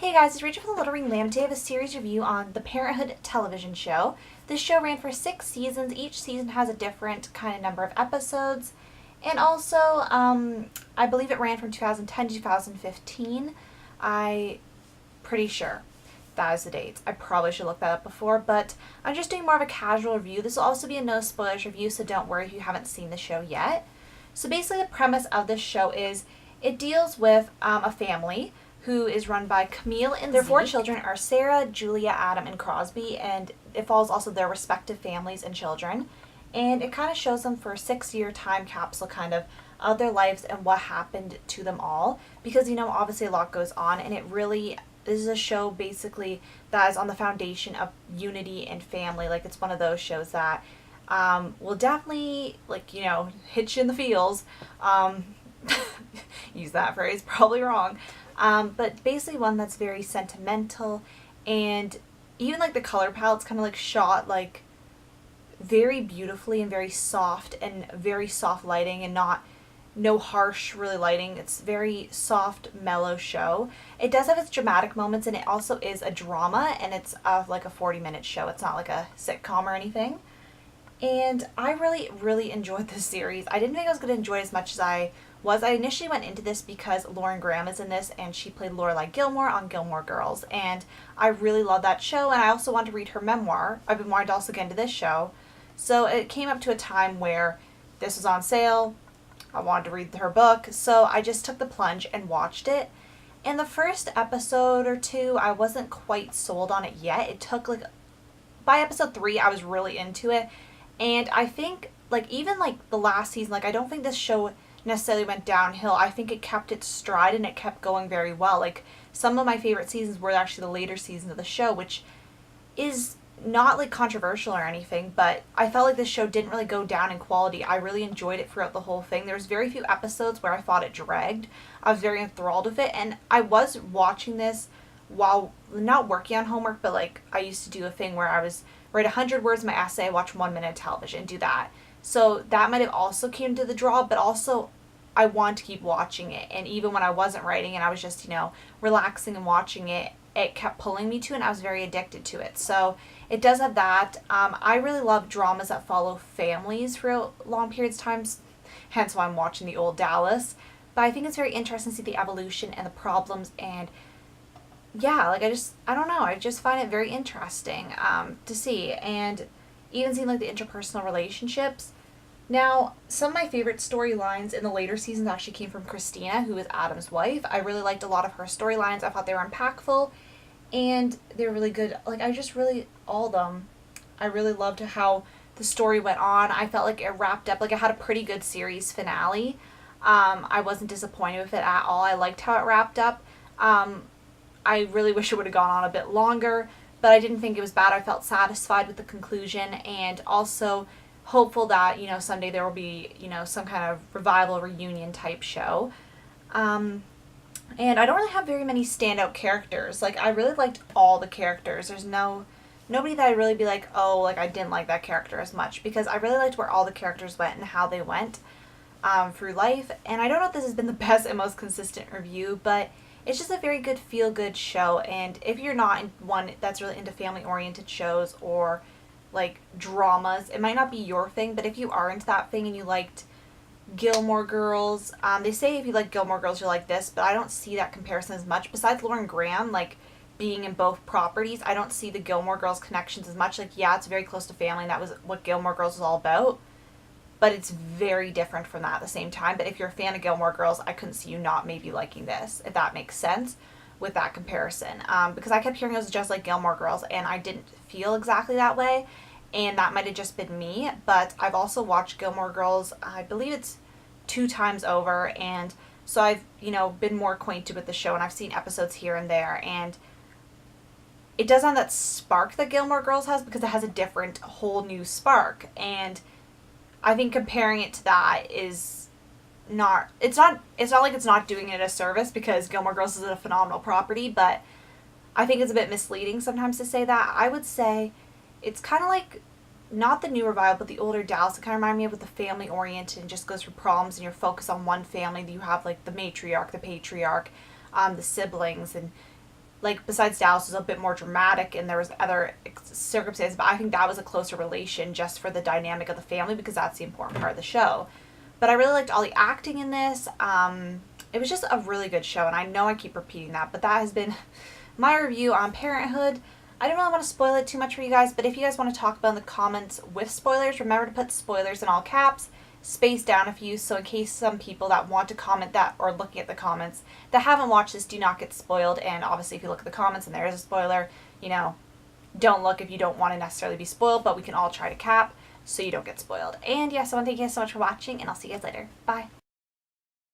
Hey guys, it's Rachel from the Little Ring Lamb. Today I have a series review on the Parenthood television show. This show ran for 6 seasons. Each season has a different kind of number of episodes. And also, I believe it ran from 2010 to 2015. I'm pretty sure that is the dates. I probably should look that up before, but I'm just doing more of a casual review. This will also be a no spoilers review, so don't worry if you haven't seen the show yet. So basically the premise of this show is it deals with a family who is run by Camille and their 4 children are Sarah, Julia, Adam, and Crosby, and it follows also their respective families and children. And it kind of shows them for a 6-year time capsule kind of their lives and what happened to them all. Because, obviously a lot goes on, and this is a show basically that is on the foundation of unity and family. Like, it's one of those shows that will definitely, hit you in the feels. Use that phrase, probably wrong. But basically one that's very sentimental, and even the color palette's kind of shot very beautifully and very soft lighting, and no harsh really lighting. It's very soft, mellow show. It does have its dramatic moments, and it also is a drama, and it's a 40-minute show. It's not like a sitcom or anything. And I really, really enjoyed this series. I didn't think I was going to enjoy it as much as I was. I initially went into this because Lauren Graham is in this, and she played Lorelai Gilmore on Gilmore Girls, and I really love that show, and I also wanted to read her memoir. I've been wanting to also get into this show. So it came up to a time where this was on sale. I wanted to read her book, so I just took the plunge and watched it. In the first episode or two, I wasn't quite sold on it yet. It took by episode 3, I was really into it. And I think, even the last season, I don't think this show necessarily went downhill. I think it kept its stride, and it kept going very well. Some of my favorite seasons were actually the later seasons of the show, which is not, controversial or anything, but I felt like this show didn't really go down in quality. I really enjoyed it throughout the whole thing. There was very few episodes where I thought it dragged. I was very enthralled with it, and I was watching this while not working on homework, but, I used to do a thing where I was write 100 words in my essay, watch 1 minute of television, do that. So that might have also came to the draw, but also I want to keep watching it. And even when I wasn't writing and I was just, relaxing and watching it, it kept pulling me to it, and I was very addicted to it. So it does have that. I really love dramas that follow families for long periods of time, hence why I'm watching The Old Dallas. But I think it's very interesting to see the evolution and the problems, and yeah, I don't know, I just find it very interesting to see, and even seeing the interpersonal relationships. Now, some of my favorite storylines in the later seasons actually came from Christina, who is Adam's wife. I really liked a lot of her storylines. I thought they were impactful, and they were really good. All of them. I really loved how the story went on. I felt like it wrapped up, it had a pretty good series finale. I wasn't disappointed with it at all. I liked how it wrapped up. I really wish it would have gone on a bit longer, but I didn't think it was bad. I felt satisfied with the conclusion, and also hopeful that, someday there will be, some kind of revival, reunion type show. And I don't really have very many standout characters. I really liked all the characters. There's nobody that I'd really be I didn't like that character as much, because I really liked where all the characters went and how they went through life. And I don't know if this has been the best and most consistent review, but it's just a very good feel-good show. And if you're not one that's really into family-oriented shows or dramas, it might not be your thing, but if you are into that thing and you liked Gilmore Girls, they say if you like Gilmore Girls you like this, but I don't see that comparison as much. Besides Lauren Graham being in both properties, I don't see the Gilmore Girls connections as much. Yeah, it's very close to family, and that was what Gilmore Girls was all about, but it's very different from that at the same time. But if you're a fan of Gilmore Girls, I couldn't see you not maybe liking this, if that makes sense with that comparison, because I kept hearing it was just like Gilmore Girls, and I didn't feel exactly that way, and that might have just been me. But I've also watched Gilmore Girls, I believe it's 2 times over, and so I've been more acquainted with the show, and I've seen episodes here and there, and it doesn't have that spark that Gilmore Girls has, because it has a different, whole new spark. And I think comparing it to that is not like it's not doing it a service, because Gilmore Girls is a phenomenal property, but I think it's a bit misleading sometimes to say that. I would say it's kind of not the new revival, but the older Dallas. It kind of reminded me of with the family oriented and just goes through problems, and you're focused on one family. You have the matriarch, the patriarch, the siblings, and like besides Dallas was a bit more dramatic and there was other circumstances, but I think that was a closer relation just for the dynamic of the family because that's the important part of the show. But I really liked all the acting in this. It was just a really good show, and I know I keep repeating that, but that has been my review on Parenthood. I don't really want to spoil it too much for you guys, but if you guys want to talk about in the comments with spoilers, remember to put spoilers in all caps, space down a few, so in case some people that want to comment that or looking at the comments that haven't watched this do not get spoiled. And obviously if you look at the comments and there is a spoiler, you know, don't look if you don't want to necessarily be spoiled, but we can all try to cap so you don't get spoiled. And yes, I want to thank you guys so much for watching, and I'll see you guys later. Bye.